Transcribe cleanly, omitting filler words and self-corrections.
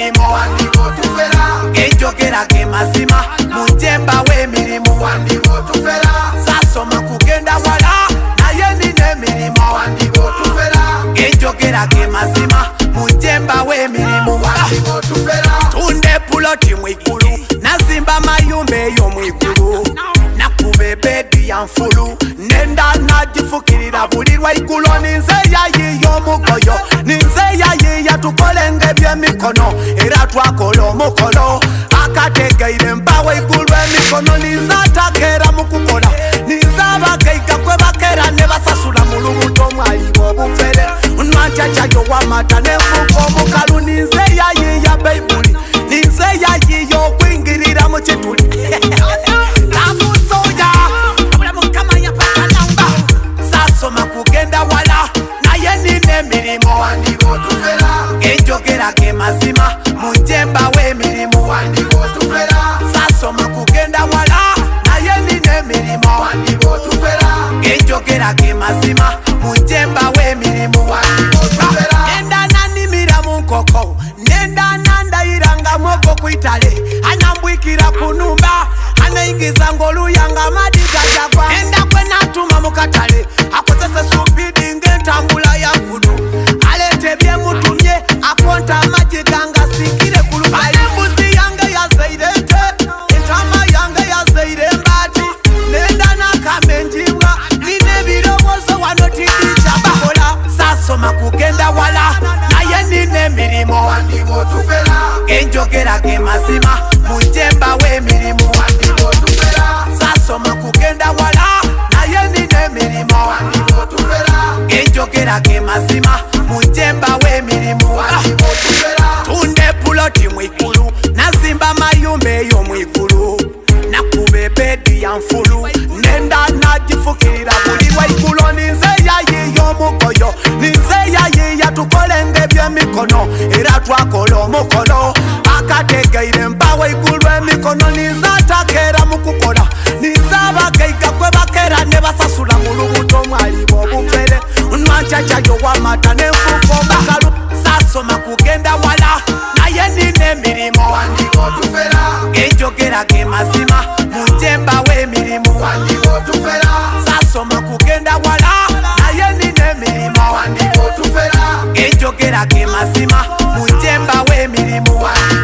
emirimu wandiga Otufera enjogera ge mazima munjemba w'emirimu wandiga Otufera sasoma kugenda wala naye nina emirimu wandiga Otufera enjogera ge mazima munjemba w'emirimu wandiga Otufera tunde puloti mwigulu nazimba mayumba eyo mwigulu nakuba ebedi ya nfulu nenda nagifukirira buli lwaigulo ninze yayiyo omugoyo ninze yayiya tukolenge ebyemikono era twakola omukolo akategeire mpawo igulu emikono ninze atakera mu kukola ninze abageiga kwe bakera ne basasula mu lubuto mwaliwo obufere nwancacayo wamata nenfuuka omukalu ninze yayiya beibuli ninze yayiya okwingirira mu kituli sasoma kugenda wala naye nina emirimu wandiga Otufera enjogera ge mazima munjemba w'emirimu wandiga Otufera sasoma kugenda wala naye nina emirimu wandiga Otufera enjogera ge mazima munjemba w'emirimu wandiga Otufera nenda nanimira mu nkoko nenda nandayiranga mwogo kwitale anambwikira kunumba anayingiza ngoluyanga madiga jagwa nenda kwe natuma mu katale akozese supidi ng'entambula ya gudu alete byemutumye akonta amagi ganga sikire ku lubale embuzi yange yazaire ente entama yange yazaire mbati nenda nakamenjibwa nina ebirowoozo wano tidija bakola sasoma kugenda wala naye nina emirimu wandiga Otufera enjogera ge mazima munjemba w'emirimu wandiga Otufera sasoma kugenda wala naye nina emirimu wandiga Otufera enjogera ge mazima munjemba w'emirimu wandiga Otufera tunde puloti mwigulu nazimba mayumba eyo mwigulu nakuba ebedi ya nfulu nenda nagifukirira buli lwaigulo ninze yayiya omugoyo ninze yayiya tukolenge ebyemikono era twakola omukolo akategeire mpawo igulu emikono ninze atakera mu kukola ninze abageiga kwe bakera ne basasula mu lubuto mwaliwo obufere nwancacayo wamata nenfuuka omakalu sasoma kugenda wala naye nina emirimu wandiga Otufera enjogera ge mazima munjemba w'emirimu wandiga Otufera sasoma kugenda wala naye nina emirimu wandiga Otufera enjogera ge mazima munjemba w'emirimu wandiga